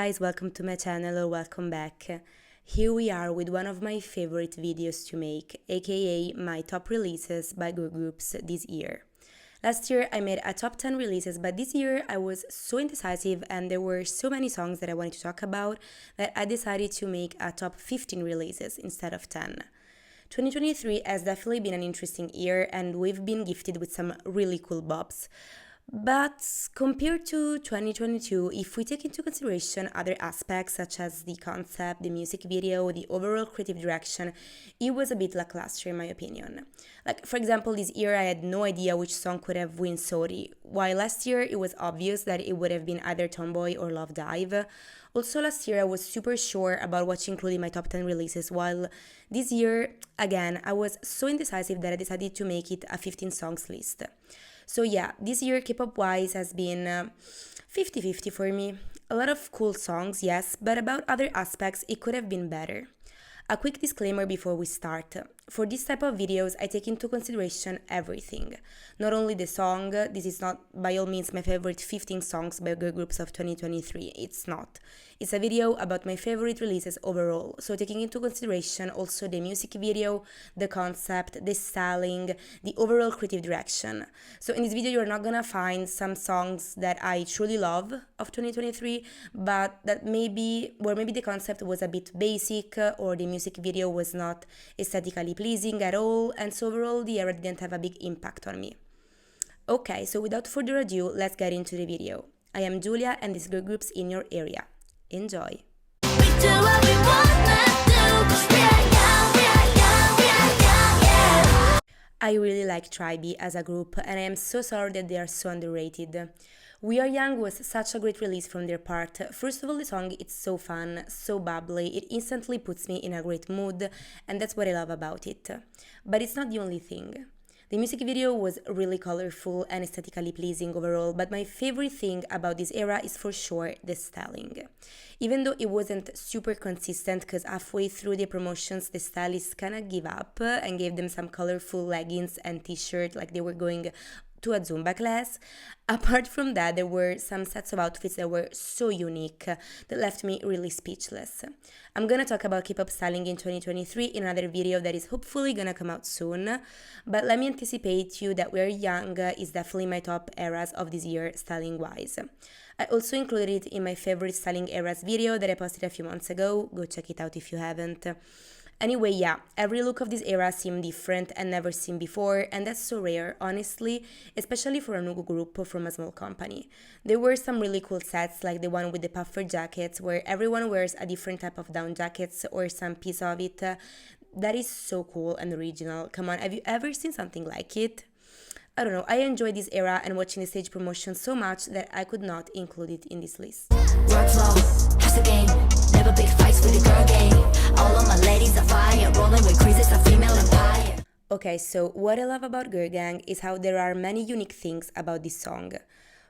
guys, welcome to my channel or welcome back. Here we are with one of my favorite videos to make, aka my top releases by girl groups this year. Last year I made a top 10 releases, but this year I was so indecisive and there were so many songs that I wanted to talk about that I decided to make a top 15 releases instead of 10. 2023 has definitely been an interesting year and we've been gifted with some really cool bops. But compared to 2022, if we take into consideration other aspects such as the concept, the music video, the overall creative direction, it was a bit lackluster in my opinion. Like, for example, this year I had no idea which song could have won Sorry, while last year it was obvious that it would have been either Tomboy or Love Dive. Also last year I was super sure about what to include in my top 10 releases, while this year, again, I was so indecisive that I decided to make it a 15 songs list. So yeah, this year K-pop wise has been 50-50 for me. A lot of cool songs, yes, but about other aspects it could have been better. A quick disclaimer before we start. For this type of videos, I take into consideration everything. Not only the song, this is not by all means my favorite 15 songs by girl groups of 2023, it's not. It's a video about my favorite releases overall, so taking into consideration also the music video, the concept, the styling, the overall creative direction. So in this video you're not gonna find some songs that I truly love of 2023, but that maybe the concept was a bit basic or the music video was not aesthetically pleasing at all, and so overall the era didn't have a big impact on me. Okay, so without further ado, let's get into the video. I am Julia and this girl groups in your area. Enjoy! I really like Tribe as a group and I am so sorry that they are so underrated. We Are Young was such a great release from their part. First of all, the song it's so fun, so bubbly, it instantly puts me in a great mood and that's what I love about it. But it's not the only thing. The music video was really colorful and aesthetically pleasing overall, but my favorite thing about this era is for sure the styling. Even though it wasn't super consistent because halfway through the promotions the stylists kinda gave up and gave them some colorful leggings and t-shirt like they were going to a Zumba class. Apart from that, there were some sets of outfits that were so unique that left me really speechless. I'm gonna talk about K-pop styling in 2023 in another video that is hopefully gonna come out soon, but let me anticipate you that We Are Young is definitely my top eras of this year styling wise. I also included it in my favorite styling eras video that I posted a few months ago, go check it out if you haven't. Anyway, yeah, every look of this era seemed different and never seen before, and that's so rare, honestly, especially for a new group from a small company. There were some really cool sets, like the one with the puffer jackets, where everyone wears a different type of down jackets or some piece of it. That is so cool and original. Come on, have you ever seen something like it? I don't know, I enjoyed this era and watching the stage promotion so much that I could not include it in this list. Workflow, has a game, never big fights with the girl game. All of my ladies are fire, rolling with creases, a female empire. Okay, so what I love about Girl Gang is how there are many unique things about this song.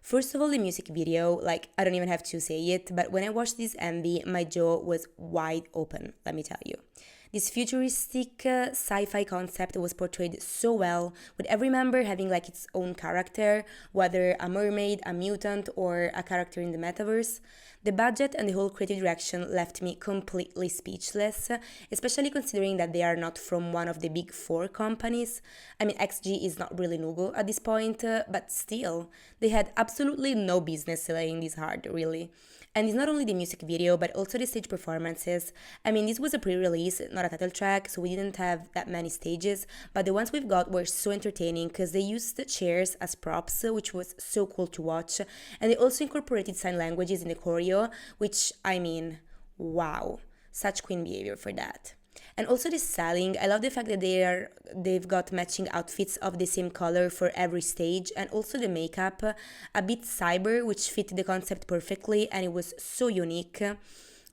First of all, the music video, like I don't even have to say it, but when I watched this MV, my jaw was wide open, let me tell you. This futuristic sci-fi concept was portrayed so well, with every member having like its own character, whether a mermaid, a mutant, or a character in the metaverse. The budget and the whole creative direction left me completely speechless, especially considering that they are not from one of the big four companies. I mean, XG is not really Nugo at this point, but still, they had absolutely no business slaying this hard, really. And it's not only the music video, but also the stage performances. I mean, this was a pre-release, not a title track, so we didn't have that many stages, but the ones we've got were so entertaining because they used the chairs as props, which was so cool to watch, and they also incorporated sign languages in the choreo, which, I mean, wow, such queen behavior for that. And also the styling, I love the fact that they've got matching outfits of the same color for every stage, and also the makeup, a bit cyber, which fit the concept perfectly, and it was so unique.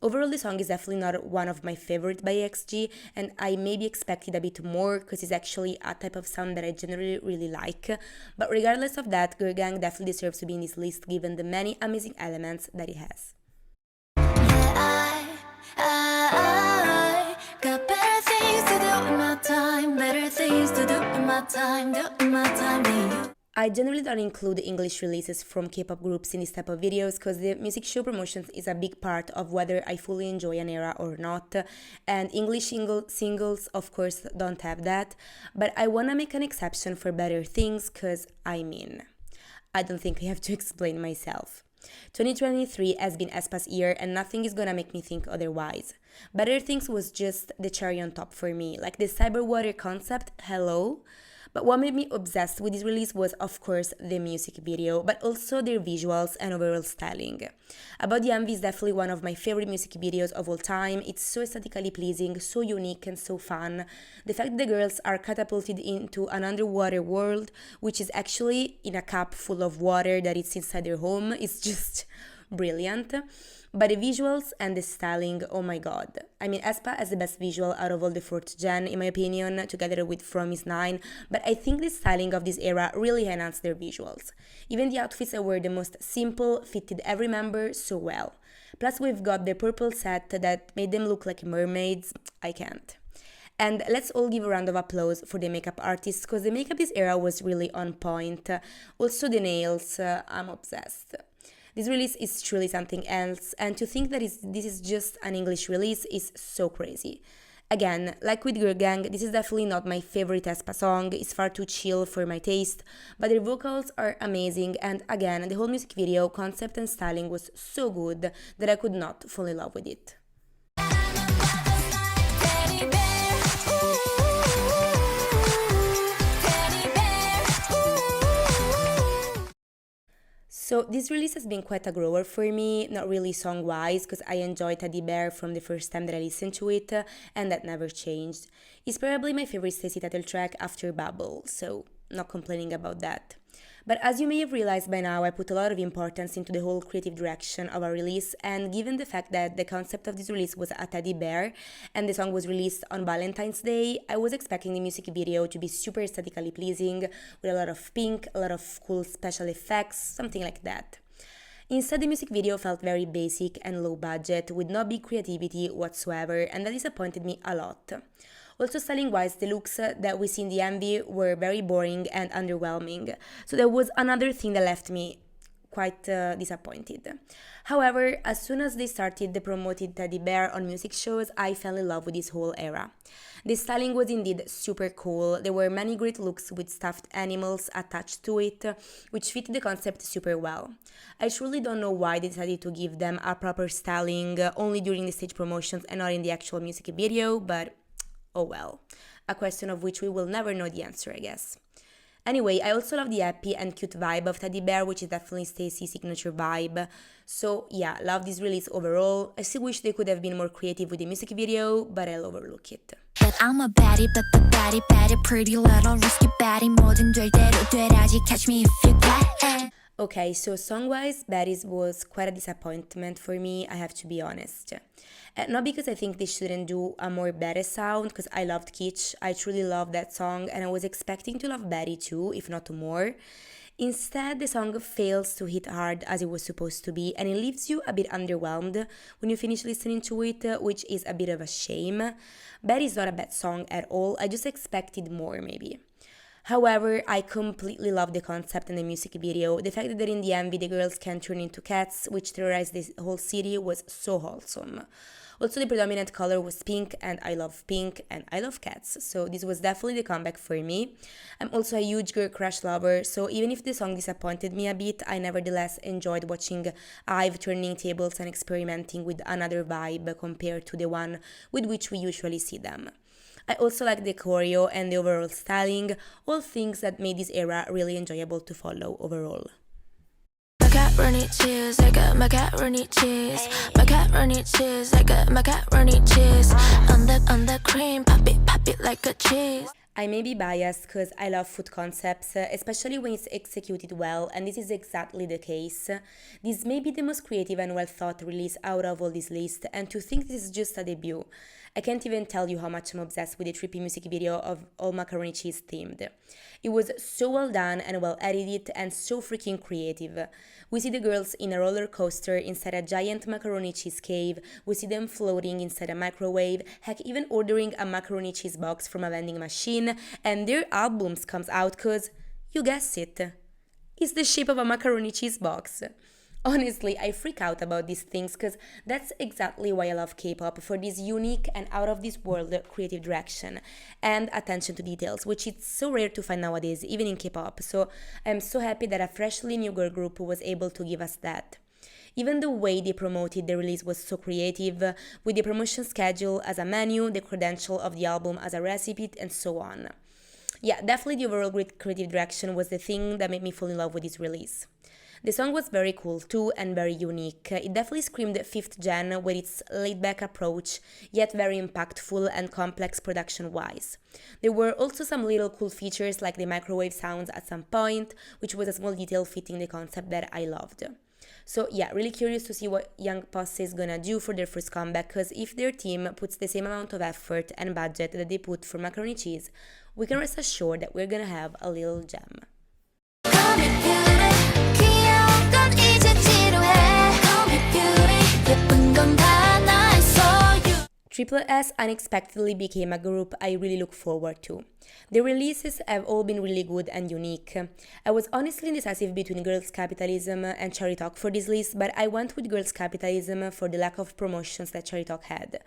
Overall, the song is definitely not one of my favorite by XG, and I maybe expected a bit more because it's actually a type of sound that I generally really like. But regardless of that, Girl Gang definitely deserves to be in this list given the many amazing elements that it has. I got better things to do in my time, better things to do in my time, do in my time than you. I generally don't include English releases from K-pop groups in this type of videos because the music show promotions is a big part of whether I fully enjoy an era or not, and English singles of course don't have that, but I wanna make an exception for Better Things because I don't think I have to explain myself. 2023 has been aespa's year and nothing is gonna make me think otherwise. Better Things was just the cherry on top for me, like the cyber water concept, hello. But what made me obsessed with this release was, of course, the music video, but also their visuals and overall styling. About the MV is definitely one of my favorite music videos of all time. It's so aesthetically pleasing, so unique and so fun. The fact that the girls are catapulted into an underwater world, which is actually in a cup full of water that is inside their home, is just brilliant. But the visuals and the styling, oh my god. I mean, aespa has the best visual out of all the 4th gen, in my opinion, together with From Is 9, but I think the styling of this era really enhanced their visuals. Even the outfits that were the most simple fitted every member so well. Plus we've got the purple set that made them look like mermaids. I can't. And let's all give a round of applause for the makeup artists because the makeup this era was really on point. Also the nails, I'm obsessed. This release is truly something else, and to think that this is just an English release is so crazy. Again, like with Girl Gang, this is definitely not my favorite aespa song, it's far too chill for my taste, but their vocals are amazing, and again, the whole music video, concept and styling was so good that I could not fall in love with it. So this release has been quite a grower for me, not really song-wise, because I enjoyed Teddy Bear from the first time that I listened to it, and that never changed. It's probably my favorite Stacey title track after Bubble, so not complaining about that. But as you may have realized by now, I put a lot of importance into the whole creative direction of our release, and given the fact that the concept of this release was a teddy bear, and the song was released on Valentine's Day, I was expecting the music video to be super aesthetically pleasing, with a lot of pink, a lot of cool special effects, something like that. Instead, the music video felt very basic and low budget, with no big creativity whatsoever, and that disappointed me a lot. Also, styling-wise, the looks that we see in the MV were very boring and underwhelming, so that was another thing that left me quite disappointed. However, as soon as they started the promoted teddy bear on music shows, I fell in love with this whole era. The styling was indeed super cool. There were many great looks with stuffed animals attached to it, which fit the concept super well. I truly don't know why they decided to give them a proper styling only during the stage promotions and not in the actual music video, but oh well, a question of which we will never know the answer, I guess. Anyway, I also love the happy and cute vibe of Teddy Bear, which is definitely Stacey's signature vibe. So yeah, love this release overall. I still wish they could have been more creative with the music video, but I'll overlook it. But I'm a baddie, but the baddie, pretty little risky baddie. 뭐든 될 대로 되라지, catch me if you can. Okay, so song-wise, Baddies was quite a disappointment for me, I have to be honest. Not because I think they shouldn't do a more Betty sound, because I loved Kitsch, I truly loved that song, and I was expecting to love Betty too, if not more. Instead, the song fails to hit hard as it was supposed to be, and it leaves you a bit underwhelmed when you finish listening to it, which is a bit of a shame. Betty is not a bad song at all, I just expected more maybe. However, I completely love the concept and the music video. The fact that in the MV the girls can turn into cats, which terrorize this whole city, was so wholesome. Also, the predominant color was pink, and I love pink, and I love cats, so this was definitely the comeback for me. I'm also a huge Girl Crush lover, so even if the song disappointed me a bit, I nevertheless enjoyed watching IVE turning tables and experimenting with another vibe compared to the one with which we usually see them. I also like the choreo and the overall styling, all things that made this era really enjoyable to follow overall. Macaroni cheese, I got macaroni cheese. Macaroni cheese, I got macaroni cheese. On the cream, pop it like a cheese. I may be biased because I love food concepts, especially when it's executed well, and this is exactly the case. This may be the most creative and well thought release out of all this list, and to think this is just a debut. I can't even tell you how much I'm obsessed with the trippy music video of all macaroni cheese themed. It was so well done and well edited and so freaking creative. We see the girls in a roller coaster inside a giant macaroni cheese cave, we see them floating inside a microwave, heck even ordering a macaroni cheese box from a vending machine, and their albums comes out cause, you guessed it, It's the shape of a macaroni cheese box. Honestly, I freak out about these things because that's exactly why I love K-pop, for this unique and out of this world creative direction and attention to details, which is so rare to find nowadays, even in K-pop. So I'm so happy that a freshly new girl group was able to give us that. Even the way they promoted the release was so creative, with the promotion schedule as a menu, the credential of the album as a recipe, and so on. Yeah, definitely the overall great creative direction was the thing that made me fall in love with this release. The song was very cool too and very unique. It definitely screamed 5th gen with its laid-back approach, yet very impactful and complex production-wise. There were also some little cool features like the microwave sounds at some point, which was a small detail fitting the concept that I loved. So yeah, really curious to see what Young Posse is gonna do for their first comeback, because if their team puts the same amount of effort and budget that they put for macaroni cheese, we can rest assured that we're gonna have a little gem. Triple S unexpectedly became a group I really look forward to. The releases have all been really good and unique. I was honestly indecisive between Girls' Capitalism and Cherry Talk for this list, but I went with Girls' Capitalism for the lack of promotions that Cherry Talk had.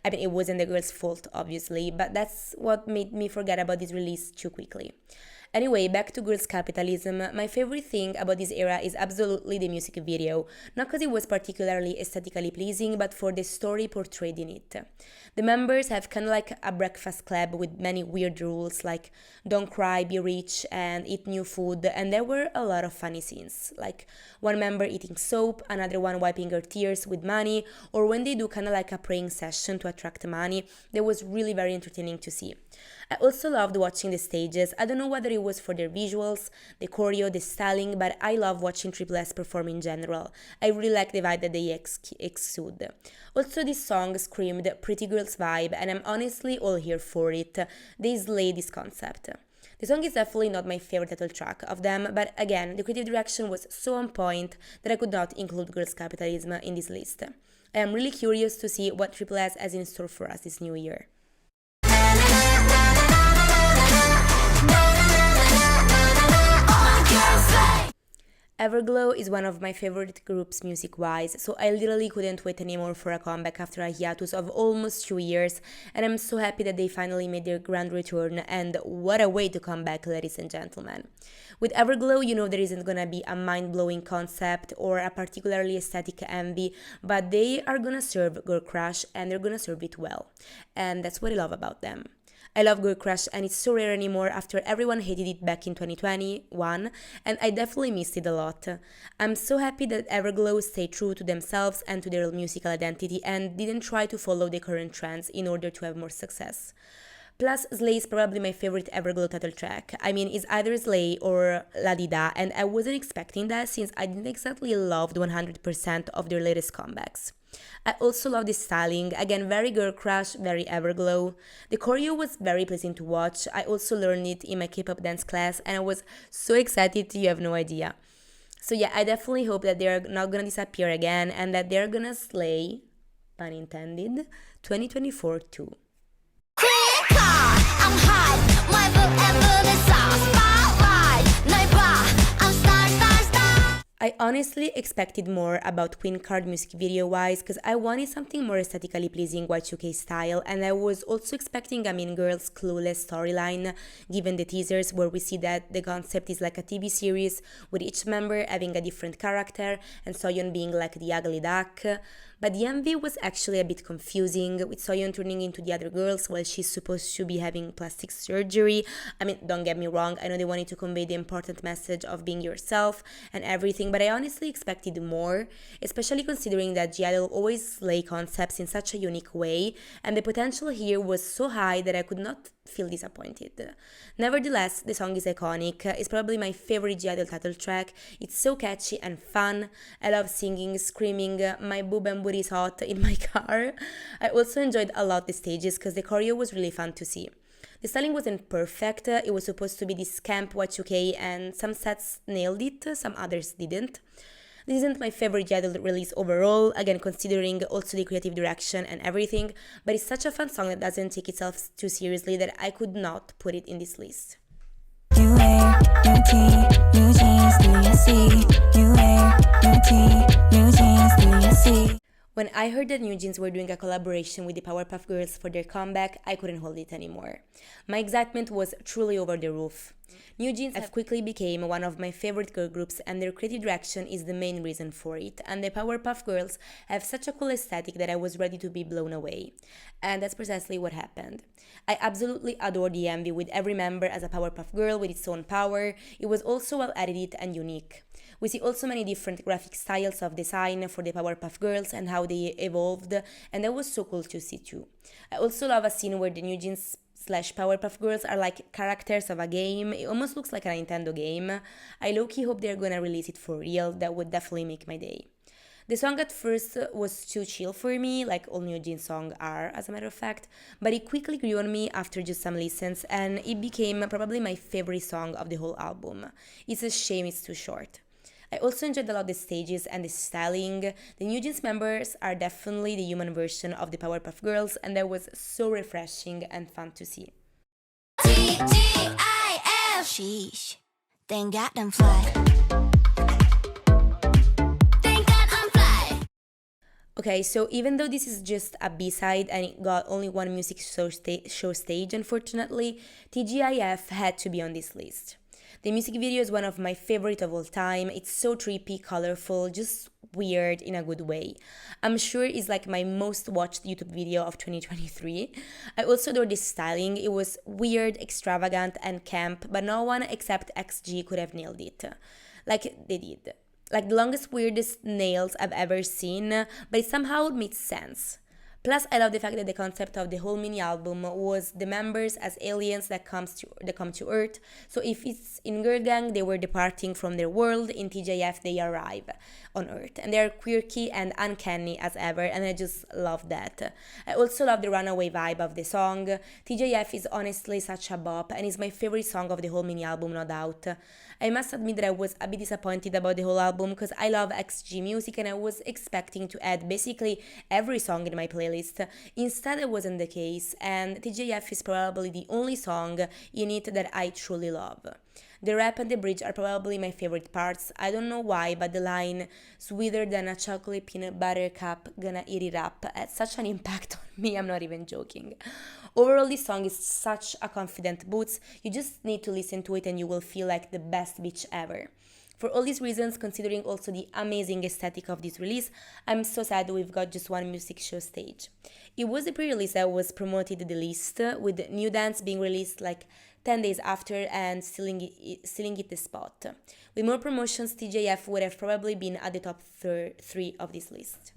I mean, it wasn't the girls' fault, obviously, but that's what made me forget about this release too quickly. Anyway, back to Girls' Capitalism, my favorite thing about this era is absolutely the music video, not because it was particularly aesthetically pleasing, but for the story portrayed in it. The members have kind of like a breakfast club with many weird rules like don't cry, be rich, and eat new food, and there were a lot of funny scenes, like one member eating soap, another one wiping her tears with money, or when they do kind of like a praying session to attract money. That was really very entertaining to see. I also loved watching the stages. I don't know whether it was for their visuals, the choreo, the styling, but I love watching Triple S perform in general. I really like the vibe that they exude. Also, this song screamed pretty girls vibe, and I'm honestly all here for it. They slay this concept. The song is definitely not my favorite title track of them, but again, the creative direction was so on point that I could not include Girls' Capitalism in this list. I am really curious to see what Triple S has in store for us this new year. Everglow is one of my favorite groups music-wise, so I literally couldn't wait anymore for a comeback after a hiatus of almost 2 years, and I'm so happy that they finally made their grand return, and what a way to come back, ladies and gentlemen. With Everglow, you know there isn't gonna be a mind-blowing concept or a particularly aesthetic envy, but they are gonna serve Girl Crush, and they're gonna serve it well, and that's what I love about them. I love Girl Crush, and it's so rare anymore after everyone hated it back in 2021, and I definitely missed it a lot. I'm so happy that Everglow stayed true to themselves and to their musical identity and didn't try to follow the current trends in order to have more success. Plus, Slay is probably my favorite Everglow title track. I mean, it's either Slay or La Di Da, and I wasn't expecting that since I didn't exactly love 100% of their latest comebacks. I also love the styling, again very Girl Crush, very Everglow. The choreo was very pleasing to watch. I also learned it in my K-pop dance class and I was so excited you have no idea. So yeah, I definitely hope that they're not gonna disappear again and that they're gonna slay, pun intended, 2024 too. I'm hot, my book and I honestly expected more about Queen Card music video-wise because I wanted something more aesthetically pleasing Y2K style, and I was also expecting a Mean Girls clueless storyline given the teasers where we see that the concept is like a TV series with each member having a different character and Soyeon being like the ugly duck. But the MV was actually a bit confusing, with Soyeon turning into the other girls while she's supposed to be having plastic surgery. I mean, don't get me wrong, I know they wanted to convey the important message of being yourself and everything, but I honestly expected more, especially considering that G-Idol always slay concepts in such a unique way, and the potential here was so high that I could not feel disappointed. Nevertheless, the song is iconic. It's probably my favorite G-Idol title track. It's so catchy and fun. I love singing, screaming, my boob and booty is hot in my car. I also enjoyed a lot the stages because the choreo was really fun to see. The styling wasn't perfect. It was supposed to be this camp Y2K and some sets nailed it, some others didn't. This isn't my favorite G-Idol release overall, again considering also the creative direction and everything, but it's such a fun song that doesn't take itself too seriously that I could not put it in this list. You ain't new tee, new jeans, do you see? New hair, new tee, new jeans, do you see? When I heard that New Jeans were doing a collaboration with the Powerpuff Girls for their comeback, I couldn't hold it anymore. My excitement was truly over the roof. New Jeans have quickly become one of my favorite girl groups, and their creative direction is the main reason for it. And the Powerpuff Girls have such a cool aesthetic that I was ready to be blown away. And that's precisely what happened. I absolutely adore the MV with every member as a Powerpuff Girl with its own power. It was also well edited and unique. We see also many different graphic styles of design for the Powerpuff Girls and how they evolved, and that was so cool to see too. I also love a scene where the New Jeans slash Powerpuff Girls are like characters of a game. It almost looks like a Nintendo game. I low-key hope they're gonna release it for real. That would definitely make my day. The song at first was too chill for me, like all New Jeans songs are, as a matter of fact, but it quickly grew on me after just some listens, and it became probably my favorite song of the whole album. It's a shame it's too short. I also enjoyed a lot the stages and the styling. The New Jeans members are definitely the human version of the Powerpuff Girls, and that was so refreshing and fun to see. TGIF. Sheesh. Thank God I'm fly. Thank God I'm fly. Okay, so even though this is just a B-side and it got only one music show stage, unfortunately, TGIF had to be on this list. The music video is one of my favorite of all time. It's so trippy, colorful, just weird in a good way. I'm sure it's like my most watched YouTube video of 2023. I also adore this styling. It was weird, extravagant, and camp, but no one except XG could have nailed it. Like they did. Like the longest, weirdest nails I've ever seen, but it somehow made sense. Plus, I love the fact that the concept of the whole mini album was the members as aliens that come to Earth. So if it's in Girl Gang, they were departing from their world. In TJF, they arrive on Earth, and they're quirky and uncanny as ever. And I just love that. I also love the runaway vibe of the song. TJF is honestly such a bop, and is my favorite song of the whole mini album, no doubt. I must admit that I was a bit disappointed about the whole album because I love XG music and I was expecting to add basically every song in my playlist. Instead, it wasn't the case, and TJF is probably the only song in it that I truly love. The rap and the bridge are probably my favorite parts. I don't know why, but the line, sweeter than a chocolate peanut butter cup, gonna eat it up, had such an impact on me, I'm not even joking. Overall, this song is such a confident boost. You just need to listen to it and you will feel like the best bitch ever. For all these reasons, considering also the amazing aesthetic of this release, I'm so sad we've got just one music show stage. It was the pre-release that was promoted the least, with New Dance being released like 10 days after and stealing it the spot. With more promotions, TJF would have probably been at the top 3 of this list.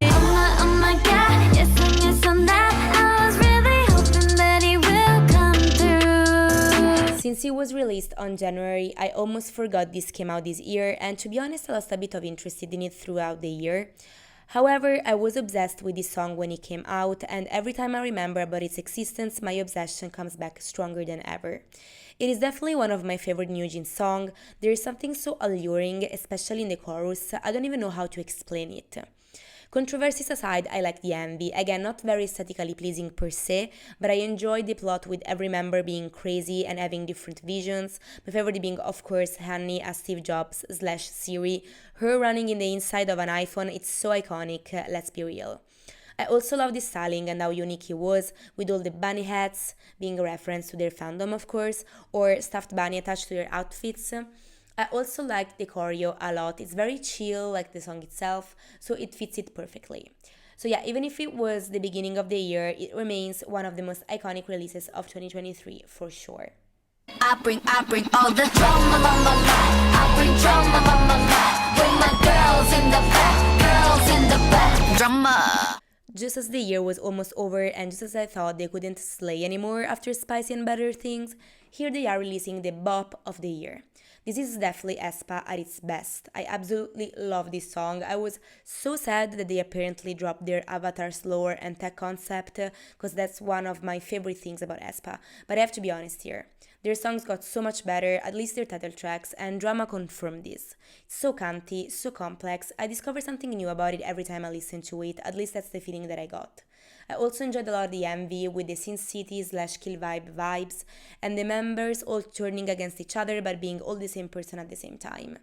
Oh my God, yes on that. I was really hoping that he will come through. Since it was released on January, I almost forgot this came out this year, and to be honest, I lost a bit of interest in it throughout the year. However, I was obsessed with this song when it came out, and every time I remember about its existence, my obsession comes back stronger than ever. It is definitely one of my favorite New Jeans songs. There is something so alluring, especially in the chorus. I don't even know how to explain it. Controversies aside, I like the MV. Again, not very aesthetically pleasing per se, but I enjoyed the plot with every member being crazy and having different visions. My favorite being, of course, Honey as Steve Jobs / Siri. Her running in the inside of an iPhone, it's so iconic, let's be real. I also love the styling and how unique it was, with all the bunny hats, being a reference to their fandom, of course, or stuffed bunny attached to their outfits. I also like the choreo a lot. It's very chill, like the song itself, so it fits it perfectly. So yeah, even if it was the beginning of the year, it remains one of the most iconic releases of 2023 for sure. I bring all the drama, I bring drama, bring my girls in the back, drama. Just as the year was almost over and just as I thought they couldn't slay anymore after Spicy and Better Things, here they are releasing the bop of the year. This is definitely aespa at its best. I absolutely love this song. I was so sad that they apparently dropped their avatar's lore and tech concept, because that's one of my favorite things about aespa. But I have to be honest here. Their songs got so mumuch better, at least their title tracks, and drama confirmed this. It's so cunty, so complex. I discover something new about it every time I listen to it, at least that's the feeling that I got. I also enjoyed a lot of the MV with the Sin City slash Kill Vibe vibes, and the members all turning against each other but being all the same person at the same time.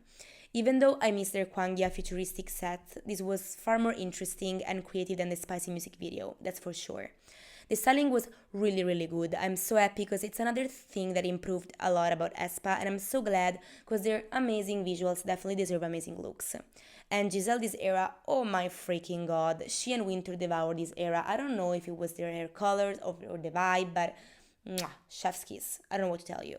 Even though I missed their Kwangya futuristic set, this was far more interesting and creative than the spicy music video, that's for sure. The styling was really, really good. I'm so happy because it's another thing that improved a lot about aespa, and I'm so glad because their amazing visuals definitely deserve amazing looks. And Giselle this era, oh my freaking god, she and Winter devoured this era. I don't know if it was their hair colors or the vibe, but chef's kiss. I don't know what to tell you.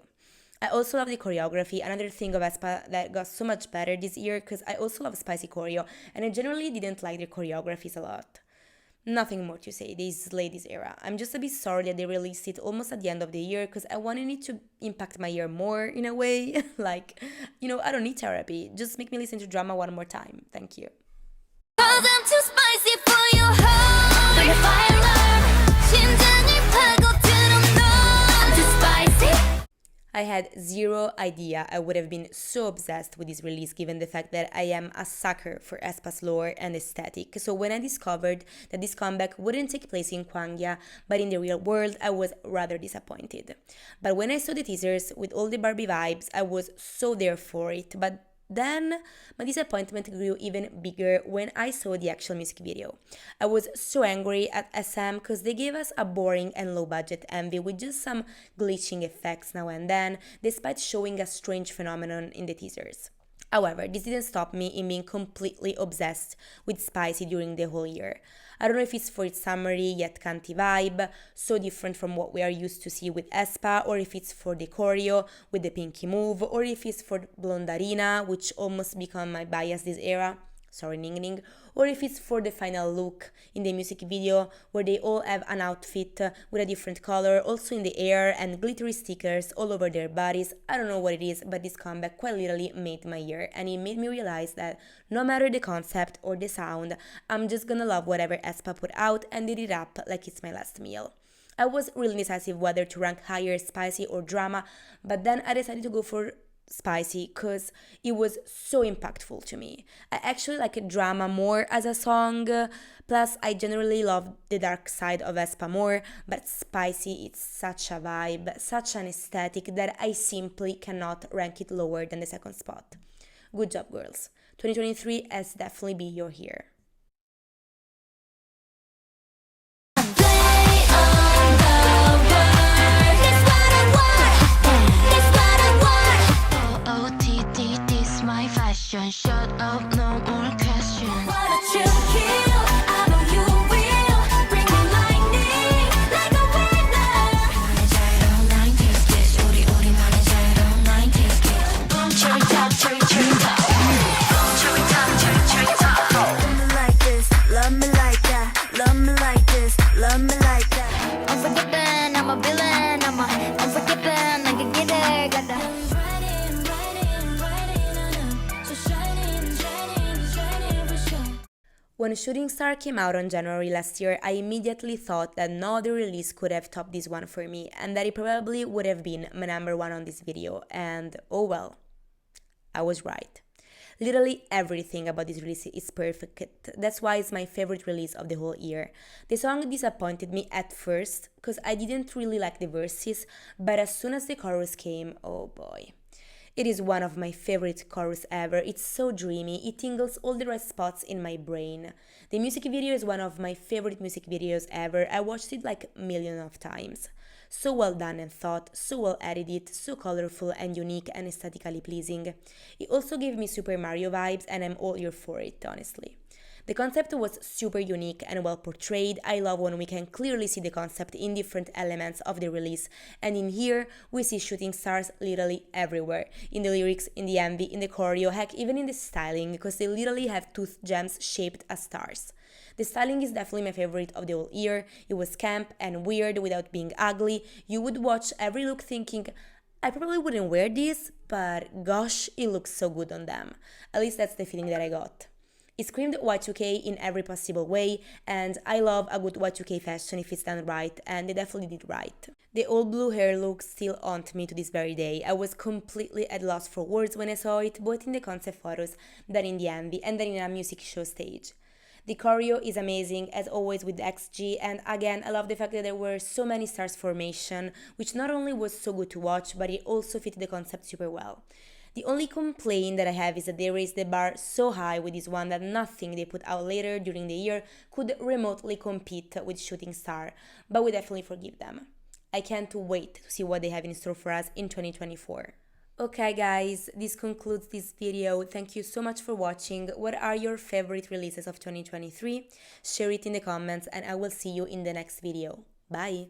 I also love the choreography, another thing of aespa that got so much better this year because I also love spicy choreo, and I generally didn't like their choreographies a lot. Nothing more to say, they slayed this era. I'm just a bit sorry that they released it almost at the end of the year because I wanted it to impact my year more in a way. Like, I don't need therapy. Just make me listen to drama one more time. Thank you. Cause I'm too spicy for your heart. Like a fire alarm. 심장이 파고드는 너. I'm too spicy. I had zero idea I would have been so obsessed with this release given the fact that I am a sucker for aespa's lore and aesthetic. So when I discovered that this comeback wouldn't take place in Kwangya but in the real world, I was rather disappointed. But when I saw the teasers with all the Barbie vibes, I was so there for it. But then my disappointment grew even bigger when I saw the actual music video. I was so angry at SM because they gave us a boring and low budget MV with just some glitching effects now and then, despite showing a strange phenomenon in the teasers. However, this didn't stop me in being completely obsessed with Spicy during the whole year. I don't know if it's for its summery yet canty vibe, so different from what we are used to see with aespa, or if it's for the choreo with the pinky move, or if it's for Blondarina, which almost become my bias this era. Sorry, Ning Ning. Or if it's for the final look in the music video where they all have an outfit with a different color, also in the air, and glittery stickers all over their bodies. I don't know what it is, but this comeback quite literally made my year, and it made me realize that no matter the concept or the sound, I'm just gonna love whatever aespa put out and eat it up like it's my last meal. I was really indecisive whether to rank higher spicy or drama, but then I decided to go for spicy because it was so impactful to me. I actually like a drama more as a song, plus I generally love the dark side of aespa more, but spicy it's such a vibe, such an aesthetic that I simply cannot rank it lower than the second spot. Good job, girls. 2023 has definitely been your year. Shut up, no more questions. Why don't you kill? I know you will. Bring me lightning like a winner. 말해줘요 90s kids. 우리 말해줘요 90s kids. Cherry top, cherry top. Cherry top, cherry top. Love me like this, love me like that. Love me like this, love me like that. Unforgiven, I'm a villain. I'm unforgiven, I can get it. Got that. When Shooting Star came out on January last year, I immediately thought that no other release could have topped this one for me, and that it probably would have been my number one on this video, and oh well, I was right. Literally everything about this release is perfect, that's why it's my favorite release of the whole year. The song disappointed me at first, because I didn't really like the verses, but as soon as the chorus came, oh boy. It is one of my favorite chorus ever. It's so dreamy, it tingles all the right spots in my brain. The music video is one of my favorite music videos ever. I watched it like a million of times. So well done and thought, so well edited, so colorful and unique and aesthetically pleasing. It also gave me Super Mario vibes and I'm all here for it, honestly. The concept was super unique and well portrayed. I love when we can clearly see the concept in different elements of the release, and in here we see shooting stars literally everywhere. In the lyrics, in the MV, in the choreo, heck even in the styling, because they literally have tooth gems shaped as stars. The styling is definitely my favorite of the whole year. It was camp and weird without being ugly. You would watch every look thinking, I probably wouldn't wear this, but gosh, it looks so good on them. At least that's the feeling that I got. It screamed Y2K in every possible way, and I love a good Y2K fashion if it's done right, and they definitely did right. The old blue hair look still haunt me to this very day. I was completely at loss for words when I saw it, both in the concept photos, then in the MV, and then in a music show stage. The choreo is amazing, as always with XG, and again, I love the fact that there were so many stars formation, which not only was so good to watch, but it also fitted the concept super well. The only complaint that I have is that they raised the bar so high with this one that nothing they put out later during the year could remotely compete with Shooting Star, but we definitely forgive them. I can't wait to see what they have in store for us in 2024. Okay guys, this concludes this video. Thank you so much for watching. What are your favorite releases of 2023? Share it in the comments and I will see you in the next video. Bye!